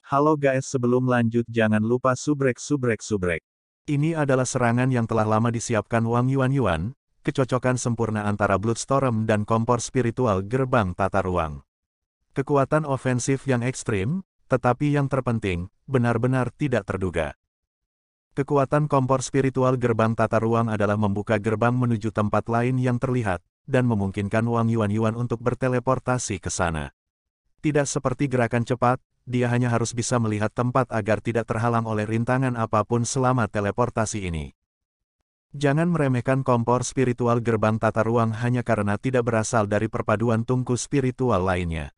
Halo guys, sebelum lanjut jangan lupa subrek. Ini adalah serangan yang telah lama disiapkan Wang Yuan, kecocokan sempurna antara Bloodstorm dan kompor spiritual gerbang tata ruang. Kekuatan ofensif yang ekstrim, tetapi yang terpenting, benar-benar tidak terduga. Kekuatan kompor spiritual gerbang tata ruang adalah membuka gerbang menuju tempat lain yang terlihat, dan memungkinkan Wang Yuan untuk berteleportasi ke sana. Tidak seperti gerakan cepat, dia hanya harus bisa melihat tempat agar tidak terhalang oleh rintangan apapun selama teleportasi ini. Jangan meremehkan kompor spiritual gerbang tata ruang hanya karena tidak berasal dari perpaduan tungku spiritual lainnya.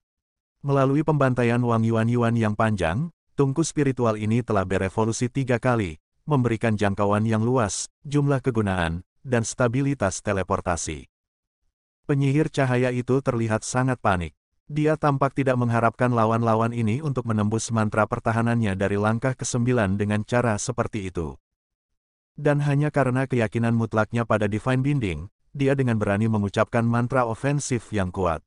Melalui pembantaian Wang Yuan yang panjang, tungku spiritual ini telah berevolusi 3 kali, memberikan jangkauan yang luas, jumlah kegunaan, dan stabilitas teleportasi. Penyihir cahaya itu terlihat sangat panik. Dia tampak tidak mengharapkan lawan-lawan ini untuk menembus mantra pertahanannya dari langkah ke-9 dengan cara seperti itu. Dan hanya karena keyakinan mutlaknya pada Divine Binding, dia dengan berani mengucapkan mantra ofensif yang kuat.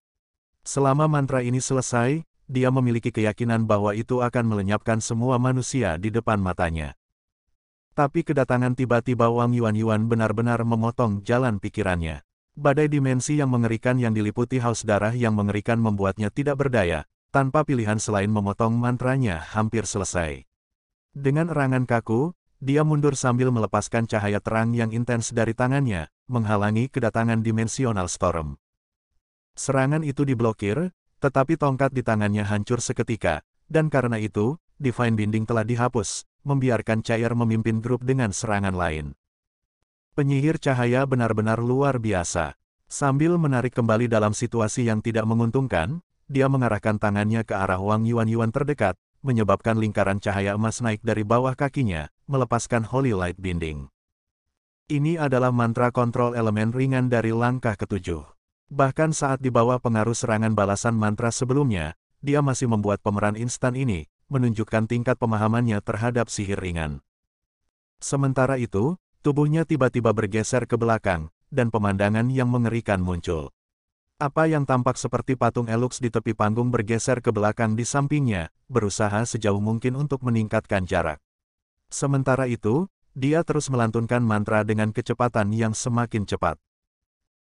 Selama mantra ini selesai, dia memiliki keyakinan bahwa itu akan melenyapkan semua manusia di depan matanya. Tapi kedatangan tiba-tiba Wang Yuan benar-benar memotong jalan pikirannya. Badai dimensi yang mengerikan yang diliputi haus darah yang mengerikan membuatnya tidak berdaya, tanpa pilihan selain memotong mantranya hampir selesai. Dengan erangan kaku, dia mundur sambil melepaskan cahaya terang yang intens dari tangannya, menghalangi kedatangan dimensional storm. Serangan itu diblokir, tetapi tongkat di tangannya hancur seketika, dan karena itu, Divine Binding telah dihapus, membiarkan Cair memimpin grup dengan serangan lain. Penyihir cahaya benar-benar luar biasa. Sambil menarik kembali dalam situasi yang tidak menguntungkan, dia mengarahkan tangannya ke arah Wang Yuan terdekat, menyebabkan lingkaran cahaya emas naik dari bawah kakinya, melepaskan Holy Light Binding. Ini adalah mantra kontrol elemen ringan dari langkah ke-7. Bahkan saat di bawah pengaruh serangan balasan mantra sebelumnya, dia masih membuat pemeran instan ini, menunjukkan tingkat pemahamannya terhadap sihir ringan. Sementara itu, tubuhnya tiba-tiba bergeser ke belakang, dan pemandangan yang mengerikan muncul. Apa yang tampak seperti patung Elux di tepi panggung bergeser ke belakang di sampingnya, berusaha sejauh mungkin untuk meningkatkan jarak. Sementara itu, dia terus melantunkan mantra dengan kecepatan yang semakin cepat.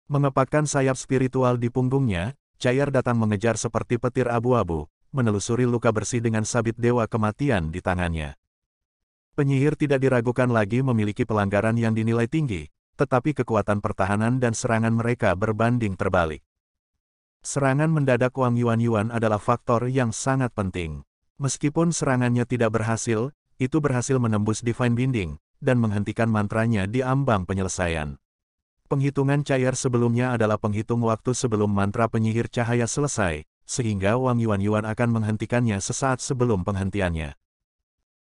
Mengepakkan sayap spiritual di punggungnya, Cair datang mengejar seperti petir abu-abu, menelusuri luka bersih dengan sabit dewa kematian di tangannya. Penyihir tidak diragukan lagi memiliki pelanggaran yang dinilai tinggi, tetapi kekuatan pertahanan dan serangan mereka berbanding terbalik. Serangan mendadak Wang Yuan adalah faktor yang sangat penting. Meskipun serangannya tidak berhasil, itu berhasil menembus Divine Binding, dan menghentikan mantranya di ambang penyelesaian. Penghitungan Cair sebelumnya adalah penghitung waktu sebelum mantra penyihir cahaya selesai, sehingga Wang Yuan akan menghentikannya sesaat sebelum penghentiannya.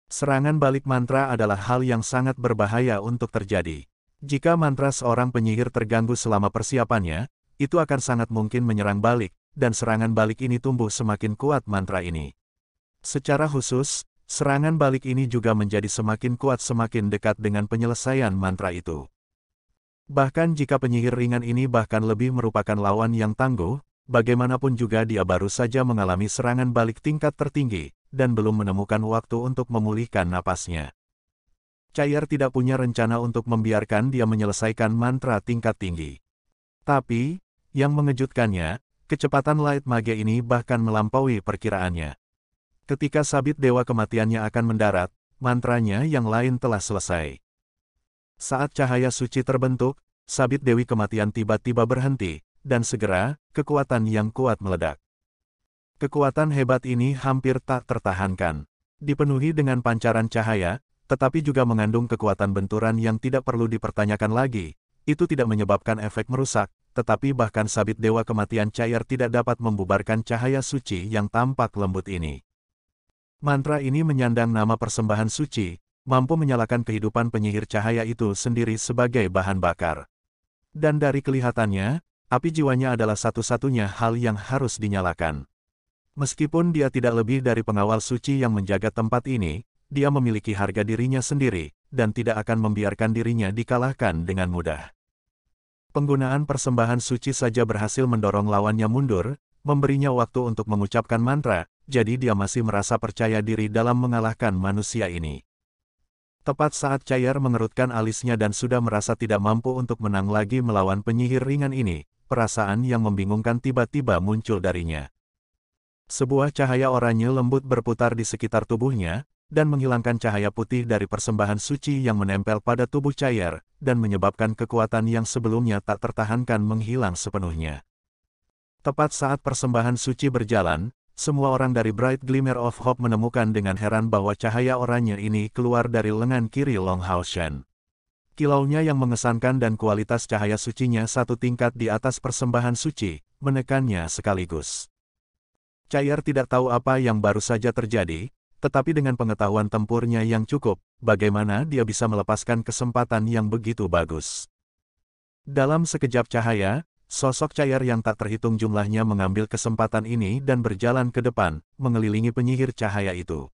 Serangan balik mantra adalah hal yang sangat berbahaya untuk terjadi. Jika mantra seorang penyihir terganggu selama persiapannya, itu akan sangat mungkin menyerang balik, dan serangan balik ini tumbuh semakin kuat mantra ini. Secara khusus, serangan balik ini juga menjadi semakin kuat semakin dekat dengan penyelesaian mantra itu. Bahkan jika penyihir ringan ini bahkan lebih merupakan lawan yang tangguh, bagaimanapun juga dia baru saja mengalami serangan balik tingkat tertinggi, dan belum menemukan waktu untuk memulihkan napasnya. Cair tidak punya rencana untuk membiarkan dia menyelesaikan mantra tingkat tinggi. Tapi, yang mengejutkannya, kecepatan Light Mage ini bahkan melampaui perkiraannya. Ketika sabit dewa kematiannya akan mendarat, mantranya yang lain telah selesai. Saat cahaya suci terbentuk, sabit dewi kematian tiba-tiba berhenti, dan segera, kekuatan yang kuat meledak. Kekuatan hebat ini hampir tak tertahankan. Dipenuhi dengan pancaran cahaya, tetapi juga mengandung kekuatan benturan yang tidak perlu dipertanyakan lagi. Itu tidak menyebabkan efek merusak, tetapi bahkan sabit dewa kematian Cair tidak dapat membubarkan cahaya suci yang tampak lembut ini. Mantra ini menyandang nama persembahan suci, mampu menyalakan kehidupan penyihir cahaya itu sendiri sebagai bahan bakar. Dan dari kelihatannya, api jiwanya adalah satu-satunya hal yang harus dinyalakan. Meskipun dia tidak lebih dari pengawal suci yang menjaga tempat ini, dia memiliki harga dirinya sendiri, dan tidak akan membiarkan dirinya dikalahkan dengan mudah. Penggunaan persembahan suci saja berhasil mendorong lawannya mundur, memberinya waktu untuk mengucapkan mantra, jadi dia masih merasa percaya diri dalam mengalahkan manusia ini. Tepat saat Cair mengerutkan alisnya dan sudah merasa tidak mampu untuk menang lagi melawan penyihir ringan ini, perasaan yang membingungkan tiba-tiba muncul darinya. Sebuah cahaya oranye lembut berputar di sekitar tubuhnya, dan menghilangkan cahaya putih dari persembahan suci yang menempel pada tubuh Cair, dan menyebabkan kekuatan yang sebelumnya tak tertahankan menghilang sepenuhnya. Tepat saat persembahan suci berjalan, semua orang dari Bright Glimmer of Hope menemukan dengan heran bahwa cahaya oranye ini keluar dari lengan kiri Long Hao Shen. Kilaunya yang mengesankan dan kualitas cahaya sucinya satu tingkat di atas persembahan suci, menekannya sekaligus. Cair tidak tahu apa yang baru saja terjadi, tetapi dengan pengetahuan tempurnya yang cukup, bagaimana dia bisa melepaskan kesempatan yang begitu bagus. Dalam sekejap cahaya, sosok Cair yang tak terhitung jumlahnya mengambil kesempatan ini dan berjalan ke depan, mengelilingi penyihir cahaya itu.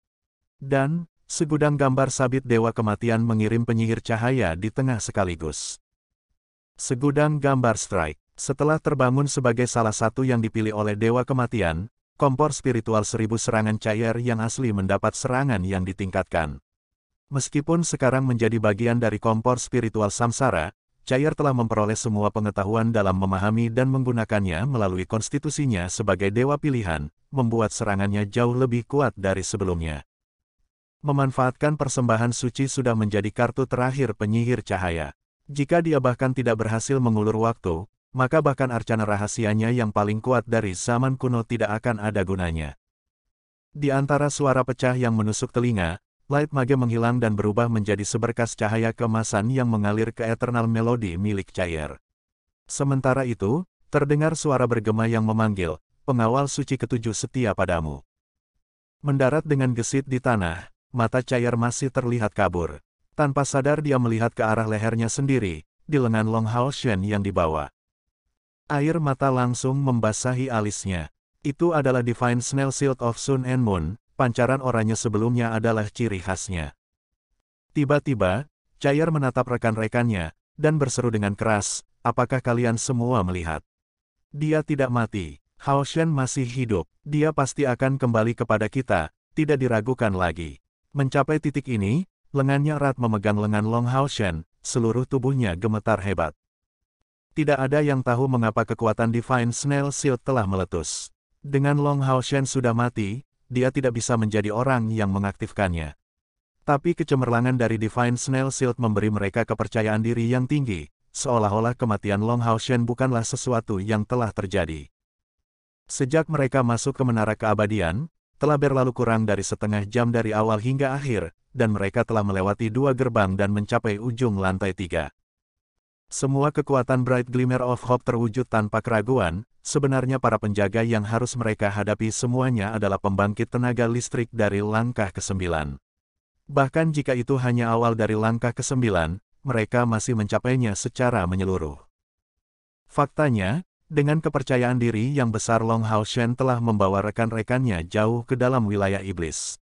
Dan, segudang gambar sabit Dewa Kematian mengirim penyihir cahaya di tengah sekaligus. Segudang gambar strike, setelah terbangun sebagai salah satu yang dipilih oleh Dewa Kematian, kompor spiritual 1000 serangan Cair yang asli mendapat serangan yang ditingkatkan. Meskipun sekarang menjadi bagian dari kompor spiritual samsara, Cair telah memperoleh semua pengetahuan dalam memahami dan menggunakannya melalui konstitusinya sebagai dewa pilihan, membuat serangannya jauh lebih kuat dari sebelumnya. Memanfaatkan persembahan suci sudah menjadi kartu terakhir penyihir cahaya. Jika dia bahkan tidak berhasil mengulur waktu, maka bahkan arcana rahasianya yang paling kuat dari zaman kuno tidak akan ada gunanya. Di antara suara pecah yang menusuk telinga, Light Mage menghilang dan berubah menjadi seberkas cahaya keemasan yang mengalir ke Eternal Melody milik Cair. Sementara itu, terdengar suara bergema yang memanggil, "Pengawal suci ketujuh setia padamu." Mendarat dengan gesit di tanah, mata Cair masih terlihat kabur. Tanpa sadar dia melihat ke arah lehernya sendiri, di lengan Long Hao Shen yang dibawa. Air mata langsung membasahi alisnya. Itu adalah Divine Snail Shield of Sun and Moon, pancaran oranye sebelumnya adalah ciri khasnya. Tiba-tiba, Cair menatap rekan-rekannya, dan berseru dengan keras, "Apakah kalian semua melihat? Dia tidak mati. Hao Shen masih hidup. Dia pasti akan kembali kepada kita, tidak diragukan lagi." Mencapai titik ini, lengannya erat memegang lengan Long Hao Shen, seluruh tubuhnya gemetar hebat. Tidak ada yang tahu mengapa kekuatan Divine Snail Shield telah meletus. Dengan Long Hao Shen sudah mati, dia tidak bisa menjadi orang yang mengaktifkannya. Tapi kecemerlangan dari Divine Snail Shield memberi mereka kepercayaan diri yang tinggi, seolah-olah kematian Long Hao Shen bukanlah sesuatu yang telah terjadi. Sejak mereka masuk ke Menara Keabadian, telah berlalu kurang dari setengah jam dari awal hingga akhir, dan mereka telah melewati 2 gerbang dan mencapai ujung lantai 3. Semua kekuatan Bright Glimmer of Hope terwujud tanpa keraguan, sebenarnya para penjaga yang harus mereka hadapi semuanya adalah pembangkit tenaga listrik dari langkah ke-9. Bahkan jika itu hanya awal dari langkah ke-9, mereka masih mencapainya secara menyeluruh. Faktanya, dengan kepercayaan diri yang besar Long Hao Shen telah membawa rekan-rekannya jauh ke dalam wilayah iblis.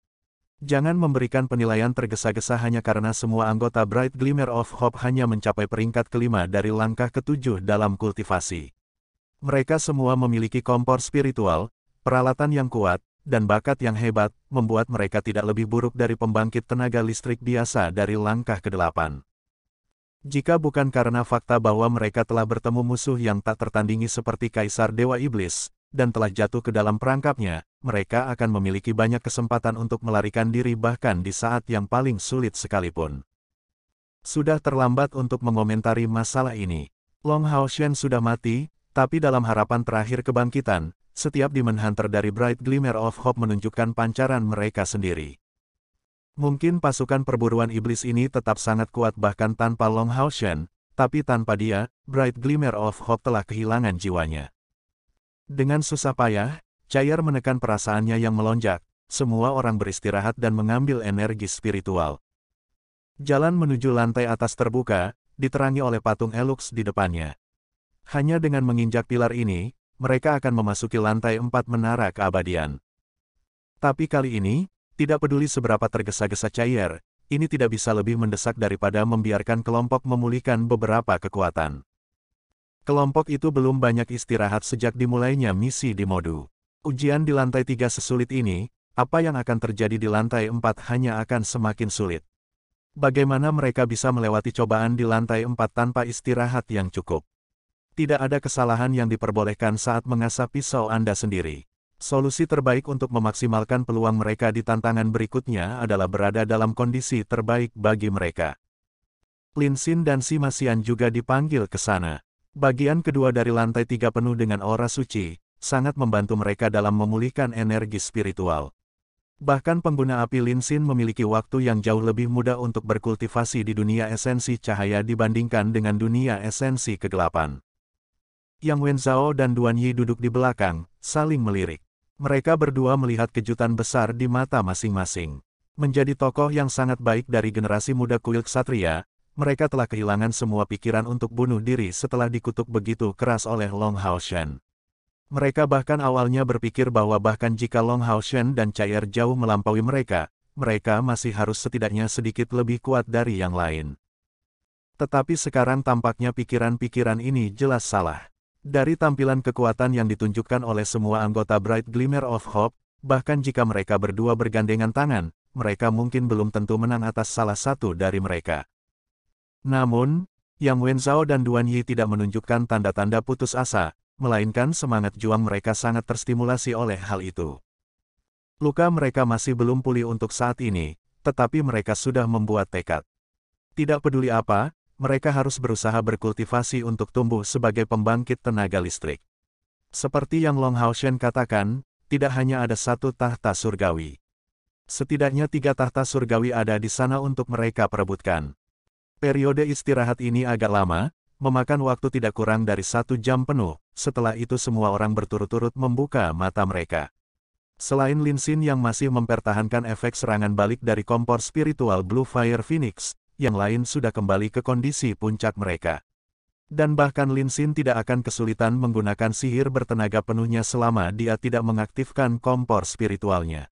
Jangan memberikan penilaian tergesa-gesa hanya karena semua anggota Bright Glimmer of Hope hanya mencapai peringkat kelima dari langkah ke-7 dalam kultivasi. Mereka semua memiliki kompor spiritual, peralatan yang kuat, dan bakat yang hebat, membuat mereka tidak lebih buruk dari pembangkit tenaga listrik biasa dari langkah ke-8. Jika bukan karena fakta bahwa mereka telah bertemu musuh yang tak tertandingi seperti Kaisar Dewa Iblis, dan telah jatuh ke dalam perangkapnya, mereka akan memiliki banyak kesempatan untuk melarikan diri bahkan di saat yang paling sulit sekalipun. Sudah terlambat untuk mengomentari masalah ini. Long Hao Shen sudah mati, tapi dalam harapan terakhir kebangkitan, setiap Demon Hunter dari Bright Glimmer of Hope menunjukkan pancaran mereka sendiri. Mungkin pasukan perburuan iblis ini tetap sangat kuat bahkan tanpa Long Hao Shen, tapi tanpa dia, Bright Glimmer of Hope telah kehilangan jiwanya. Dengan susah payah, Cair menekan perasaannya yang melonjak, semua orang beristirahat dan mengambil energi spiritual. Jalan menuju lantai atas terbuka, diterangi oleh patung Elux di depannya. Hanya dengan menginjak pilar ini, mereka akan memasuki lantai 4 Menara Keabadian. Tapi kali ini, tidak peduli seberapa tergesa-gesa Cair, ini tidak bisa lebih mendesak daripada membiarkan kelompok memulihkan beberapa kekuatan. Kelompok itu belum banyak istirahat sejak dimulainya misi di Modu. Ujian di lantai 3 sesulit ini, apa yang akan terjadi di lantai 4 hanya akan semakin sulit. Bagaimana mereka bisa melewati cobaan di lantai 4 tanpa istirahat yang cukup? Tidak ada kesalahan yang diperbolehkan saat mengasah pisau Anda sendiri. Solusi terbaik untuk memaksimalkan peluang mereka di tantangan berikutnya adalah berada dalam kondisi terbaik bagi mereka. Lin Xin dan Sima Xian juga dipanggil ke sana. Bagian kedua dari lantai 3 penuh dengan aura suci, sangat membantu mereka dalam memulihkan energi spiritual. Bahkan pengguna api Lin Xin memiliki waktu yang jauh lebih mudah untuk berkultivasi di dunia esensi cahaya dibandingkan dengan dunia esensi kegelapan. Yang Wenzhao dan Duan Yi duduk di belakang, saling melirik. Mereka berdua melihat kejutan besar di mata masing-masing. Menjadi tokoh yang sangat baik dari generasi muda kuil ksatria, mereka telah kehilangan semua pikiran untuk bunuh diri setelah dikutuk begitu keras oleh Long Haoshen. Mereka bahkan awalnya berpikir bahwa bahkan jika Long Haoshen dan Cair jauh melampaui mereka, mereka masih harus setidaknya sedikit lebih kuat dari yang lain. Tetapi sekarang tampaknya pikiran-pikiran ini jelas salah. Dari tampilan kekuatan yang ditunjukkan oleh semua anggota Bright Glimmer of Hope, bahkan jika mereka berdua bergandengan tangan, mereka mungkin belum tentu menang atas salah satu dari mereka. Namun, Yang Wenzhao dan Duan Yi tidak menunjukkan tanda-tanda putus asa, melainkan semangat juang mereka sangat terstimulasi oleh hal itu. Luka mereka masih belum pulih untuk saat ini, tetapi mereka sudah membuat tekad. Tidak peduli apa, mereka harus berusaha berkultivasi untuk tumbuh sebagai pembangkit tenaga listrik. Seperti yang Long Haoshen katakan, tidak hanya ada satu tahta surgawi. Setidaknya 3 tahta surgawi ada di sana untuk mereka perebutkan. Periode istirahat ini agak lama, memakan waktu tidak kurang dari 1 jam penuh. Setelah itu semua orang berturut-turut membuka mata mereka. Selain Lin Xin yang masih mempertahankan efek serangan balik dari kompor spiritual Blue Fire Phoenix, yang lain sudah kembali ke kondisi puncak mereka. Dan bahkan Lin Xin tidak akan kesulitan menggunakan sihir bertenaga penuhnya selama dia tidak mengaktifkan kompor spiritualnya.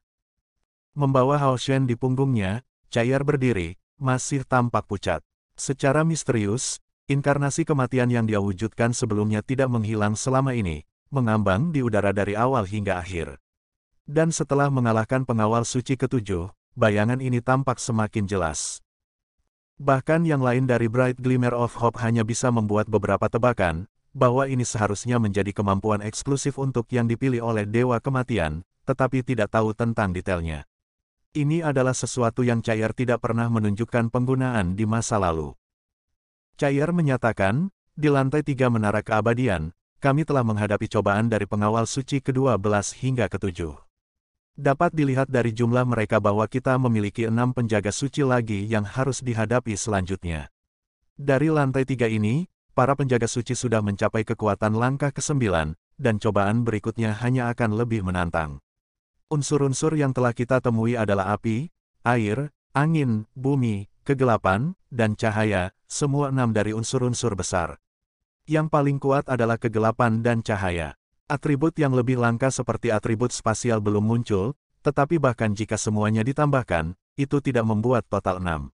Membawa Haoshen di punggungnya, Cair berdiri, masih tampak pucat. Secara misterius, inkarnasi kematian yang dia wujudkan sebelumnya tidak menghilang selama ini, mengambang di udara dari awal hingga akhir. Dan setelah mengalahkan pengawal suci ke-7, bayangan ini tampak semakin jelas. Bahkan yang lain dari Bright Glimmer of Hope hanya bisa membuat beberapa tebakan, bahwa ini seharusnya menjadi kemampuan eksklusif untuk yang dipilih oleh Dewa Kematian, tetapi tidak tahu tentang detailnya. Ini adalah sesuatu yang Cair tidak pernah menunjukkan penggunaan di masa lalu. Cair menyatakan, di lantai 3 Menara Keabadian, kami telah menghadapi cobaan dari pengawal suci ke-12 hingga ke-7. Dapat dilihat dari jumlah mereka bahwa kita memiliki 6 penjaga suci lagi yang harus dihadapi selanjutnya. Dari lantai 3 ini, para penjaga suci sudah mencapai kekuatan langkah ke-9, dan cobaan berikutnya hanya akan lebih menantang. Unsur-unsur yang telah kita temui adalah api, air, angin, bumi, kegelapan, dan cahaya, semua 6 dari unsur-unsur besar. Yang paling kuat adalah kegelapan dan cahaya. Atribut yang lebih langka seperti atribut spasial belum muncul, tetapi bahkan jika semuanya ditambahkan, itu tidak membuat total 6.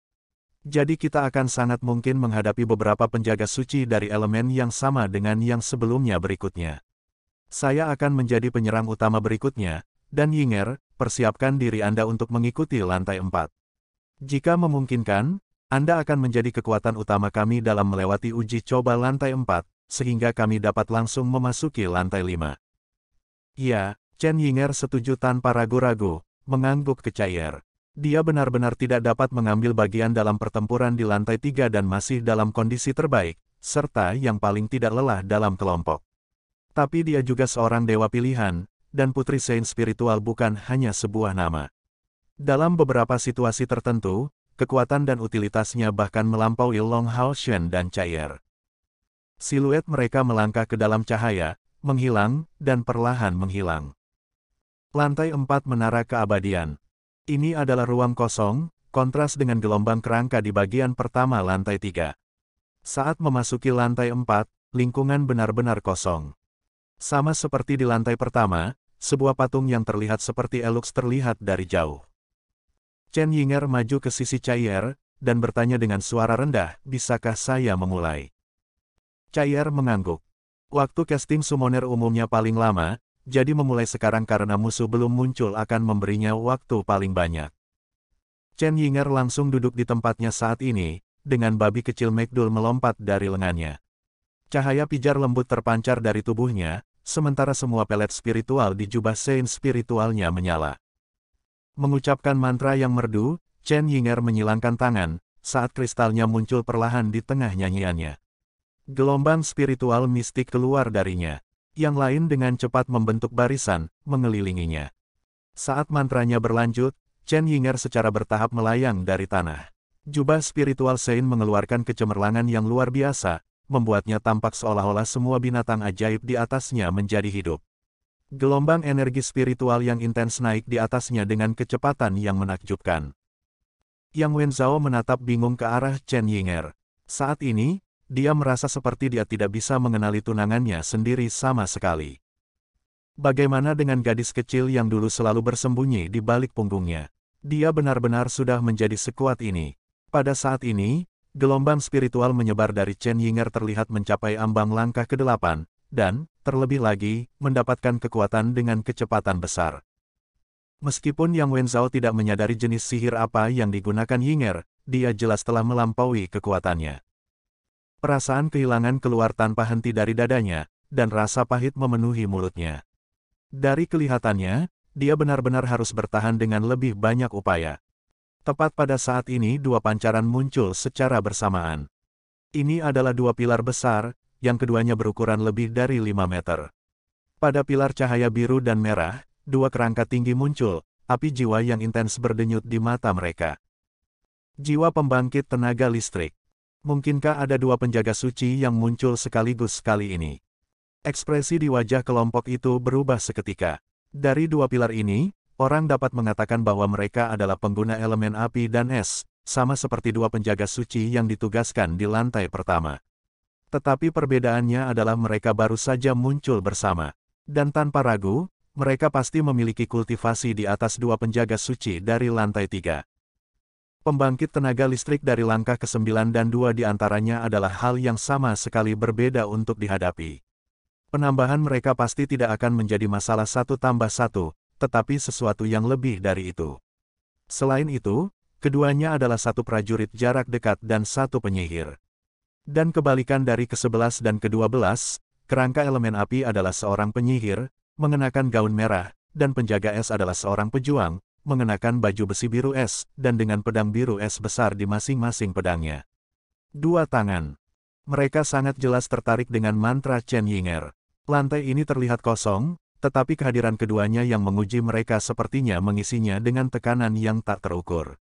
Jadi kita akan sangat mungkin menghadapi beberapa penjaga suci dari elemen yang sama dengan yang sebelumnya berikutnya. Saya akan menjadi penyerang utama berikutnya, dan Yinger, persiapkan diri Anda untuk mengikuti lantai 4. Jika memungkinkan, Anda akan menjadi kekuatan utama kami dalam melewati uji coba lantai 4, sehingga kami dapat langsung memasuki lantai 5. Ya, Chen Yinger setuju tanpa ragu-ragu, mengangguk ke Cair. Dia benar-benar tidak dapat mengambil bagian dalam pertempuran di lantai 3 dan masih dalam kondisi terbaik, serta yang paling tidak lelah dalam kelompok. Tapi dia juga seorang dewa pilihan, dan Putri Saint Spiritual bukan hanya sebuah nama. Dalam beberapa situasi tertentu, kekuatan dan utilitasnya bahkan melampaui Long Haoshen dan Cair. Siluet mereka melangkah ke dalam cahaya, menghilang, dan perlahan menghilang. Lantai 4 Menara Keabadian. Ini adalah ruang kosong, kontras dengan gelombang kerangka di bagian pertama lantai 3. Saat memasuki lantai 4, lingkungan benar-benar kosong. Sama seperti di lantai pertama, sebuah patung yang terlihat seperti Elux terlihat dari jauh. Chen Yinger maju ke sisi Cair, dan bertanya dengan suara rendah, bisakah saya memulai? Cair mengangguk. Waktu casting summoner umumnya paling lama, jadi memulai sekarang karena musuh belum muncul akan memberinya waktu paling banyak. Chen Yinger langsung duduk di tempatnya saat ini, dengan babi kecil Megdul melompat dari lengannya. Cahaya pijar lembut terpancar dari tubuhnya, sementara semua pelet spiritual di jubah Saint spiritualnya menyala. Mengucapkan mantra yang merdu, Chen Yinger menyilangkan tangan, saat kristalnya muncul perlahan di tengah nyanyiannya. Gelombang spiritual mistik keluar darinya. Yang lain dengan cepat membentuk barisan, mengelilinginya. Saat mantranya berlanjut, Chen Yinger secara bertahap melayang dari tanah. Jubah spiritual Saint mengeluarkan kecemerlangan yang luar biasa, membuatnya tampak seolah-olah semua binatang ajaib di atasnya menjadi hidup. Gelombang energi spiritual yang intens naik di atasnya dengan kecepatan yang menakjubkan. Yang Wenzhao menatap bingung ke arah Chen Yinger. Saat ini, dia merasa seperti dia tidak bisa mengenali tunangannya sendiri sama sekali. Bagaimana dengan gadis kecil yang dulu selalu bersembunyi di balik punggungnya? Dia benar-benar sudah menjadi sekuat ini. Pada saat ini, gelombang spiritual menyebar dari Chen Yinger terlihat mencapai ambang langkah ke-8, dan, terlebih lagi, mendapatkan kekuatan dengan kecepatan besar. Meskipun Yang Wenzhao tidak menyadari jenis sihir apa yang digunakan Yinger, dia jelas telah melampaui kekuatannya. Perasaan kehilangan keluar tanpa henti dari dadanya, dan rasa pahit memenuhi mulutnya. Dari kelihatannya, dia benar-benar harus bertahan dengan lebih banyak upaya. Tepat pada saat ini dua pancaran muncul secara bersamaan. Ini adalah dua pilar besar, yang keduanya berukuran lebih dari 5 meter. Pada pilar cahaya biru dan merah, dua kerangka tinggi muncul, api jiwa yang intens berdenyut di mata mereka. Jiwa pembangkit tenaga listrik. Mungkinkah ada dua penjaga suci yang muncul sekaligus kali ini? Ekspresi di wajah kelompok itu berubah seketika. Dari dua pilar ini, orang dapat mengatakan bahwa mereka adalah pengguna elemen api dan es, sama seperti dua penjaga suci yang ditugaskan di lantai pertama. Tetapi perbedaannya adalah mereka baru saja muncul bersama. Dan tanpa ragu, mereka pasti memiliki kultivasi di atas dua penjaga suci dari lantai 3. Pembangkit tenaga listrik dari langkah ke-9 dan 2 di antaranya adalah hal yang sama sekali berbeda untuk dihadapi. Penambahan mereka pasti tidak akan menjadi masalah 1+1, tetapi sesuatu yang lebih dari itu. Selain itu, keduanya adalah satu prajurit jarak dekat dan satu penyihir. Dan kebalikan dari ke-11 dan ke-12, kerangka elemen api adalah seorang penyihir, mengenakan gaun merah, dan penjaga es adalah seorang pejuang, mengenakan baju besi biru es, dan dengan pedang biru es besar di masing-masing pedangnya. Dua tangan. Mereka sangat jelas tertarik dengan mantra Chen Yinger. Lantai ini terlihat kosong, tetapi kehadiran keduanya yang menguji mereka sepertinya mengisinya dengan tekanan yang tak terukur.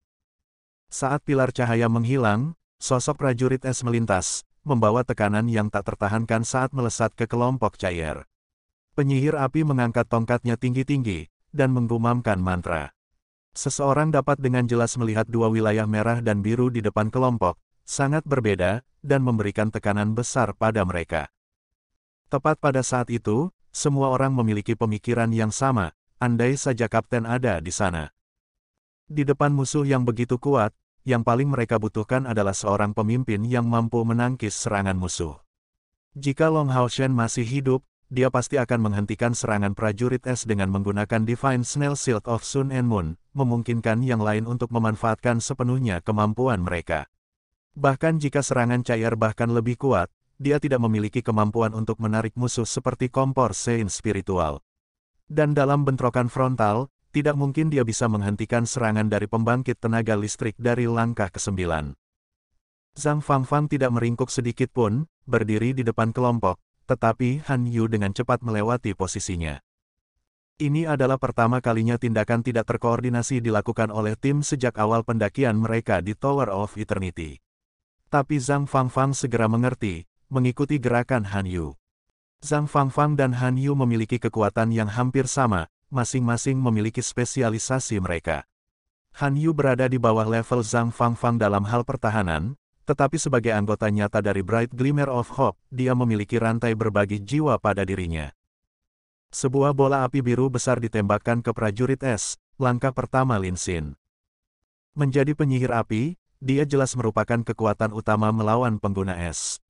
Saat pilar cahaya menghilang, sosok prajurit es melintas, membawa tekanan yang tak tertahankan saat melesat ke kelompok cair. Penyihir api mengangkat tongkatnya tinggi-tinggi, dan menggumamkan mantra. Seseorang dapat dengan jelas melihat dua wilayah merah dan biru di depan kelompok, sangat berbeda, dan memberikan tekanan besar pada mereka. Tepat pada saat itu, semua orang memiliki pemikiran yang sama, andai saja kapten ada di sana. Di depan musuh yang begitu kuat, yang paling mereka butuhkan adalah seorang pemimpin yang mampu menangkis serangan musuh. Jika Long Haoshen masih hidup, dia pasti akan menghentikan serangan prajurit es dengan menggunakan Divine Snail Shield of Sun and Moon, memungkinkan yang lain untuk memanfaatkan sepenuhnya kemampuan mereka. Bahkan jika serangan cair bahkan lebih kuat, dia tidak memiliki kemampuan untuk menarik musuh seperti kompor Saint spiritual. Dan dalam bentrokan frontal, tidak mungkin dia bisa menghentikan serangan dari pembangkit tenaga listrik dari langkah ke-9. Zhang Fangfang tidak meringkuk sedikit pun, berdiri di depan kelompok, tetapi Han Yu dengan cepat melewati posisinya. Ini adalah pertama kalinya tindakan tidak terkoordinasi dilakukan oleh tim sejak awal pendakian mereka di Tower of Eternity. Tapi Zhang Fangfang segera mengerti, mengikuti gerakan Han Yu. Zhang Fangfang dan Han Yu memiliki kekuatan yang hampir sama, masing-masing memiliki spesialisasi mereka. Han Yu berada di bawah level Zhang Fangfang dalam hal pertahanan, tetapi sebagai anggota nyata dari Bright Glimmer of Hope, dia memiliki rantai berbagi jiwa pada dirinya. Sebuah bola api biru besar ditembakkan ke prajurit es, langkah pertama Lin Xin. Menjadi penyihir api, dia jelas merupakan kekuatan utama melawan pengguna es.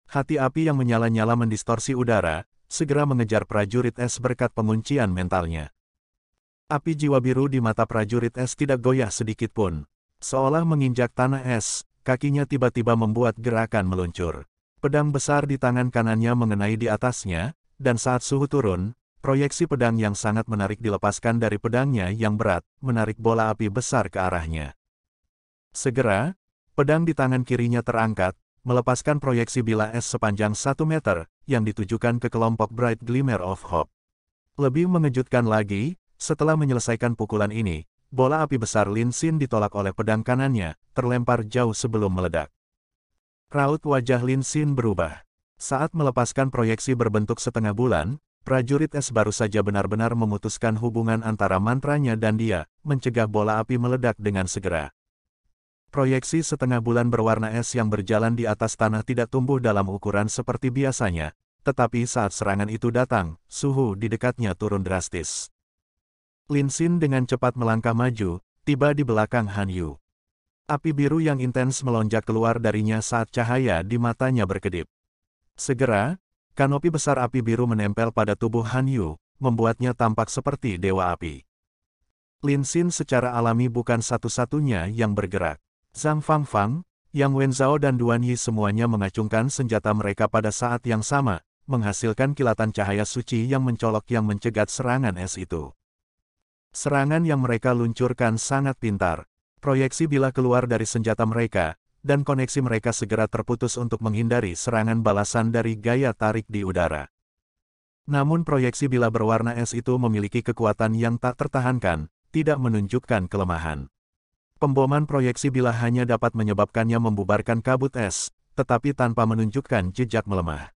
Hati api yang menyala-nyala mendistorsi udara, segera mengejar prajurit es berkat penguncian mentalnya. Api jiwa biru di mata prajurit es tidak goyah sedikit pun. Seolah menginjak tanah es, kakinya tiba-tiba membuat gerakan meluncur. Pedang besar di tangan kanannya mengenai di atasnya, dan saat suhu turun, proyeksi pedang yang sangat menarik dilepaskan dari pedangnya yang berat, menarik bola api besar ke arahnya. Segera, pedang di tangan kirinya terangkat, melepaskan proyeksi bila es sepanjang 1 meter, yang ditujukan ke kelompok Bright Glimmer of Hope. Lebih mengejutkan lagi, setelah menyelesaikan pukulan ini, bola api besar Lin Xin ditolak oleh pedang kanannya, terlempar jauh sebelum meledak. Raut wajah Lin Xin berubah. Saat melepaskan proyeksi berbentuk setengah bulan, prajurit es baru saja benar-benar memutuskan hubungan antara mantranya dan dia, mencegah bola api meledak dengan segera. Proyeksi setengah bulan berwarna es yang berjalan di atas tanah tidak tumbuh dalam ukuran seperti biasanya, tetapi saat serangan itu datang, suhu di dekatnya turun drastis. Lin Xin dengan cepat melangkah maju, tiba di belakang Han Yu. Api biru yang intens melonjak keluar darinya saat cahaya di matanya berkedip. Segera, kanopi besar api biru menempel pada tubuh Han Yu, membuatnya tampak seperti dewa api. Lin Xin secara alami bukan satu-satunya yang bergerak. Zhang Fangfang, Yang Wenzhao dan Duan Yi semuanya mengacungkan senjata mereka pada saat yang sama, menghasilkan kilatan cahaya suci yang mencolok yang mencegat serangan es itu. Serangan yang mereka luncurkan sangat pintar. Proyeksi bila keluar dari senjata mereka, dan koneksi mereka segera terputus untuk menghindari serangan balasan dari gaya tarik di udara. Namun proyeksi bila berwarna es itu memiliki kekuatan yang tak tertahankan, tidak menunjukkan kelemahan. Pemboman proyeksi bila hanya dapat menyebabkannya membubarkan kabut es, tetapi tanpa menunjukkan jejak melemah.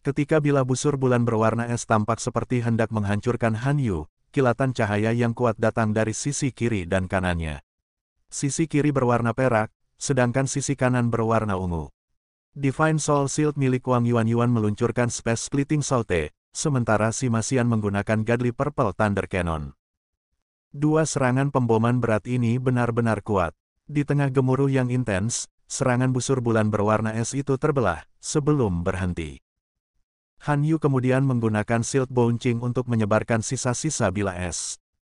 Ketika bila busur bulan berwarna es tampak seperti hendak menghancurkan Han Yu, kilatan cahaya yang kuat datang dari sisi kiri dan kanannya. Sisi kiri berwarna perak, sedangkan sisi kanan berwarna ungu. Divine Soul Shield milik Wang Yuanyuan meluncurkan Space Splitting Saute, sementara si Masian menggunakan Godly Purple Thunder Cannon. Dua serangan pemboman berat ini benar-benar kuat. Di tengah gemuruh yang intens, serangan busur bulan berwarna es itu terbelah, sebelum berhenti. Han Yu kemudian menggunakan Shield Bouncing untuk menyebarkan sisa-sisa bila es.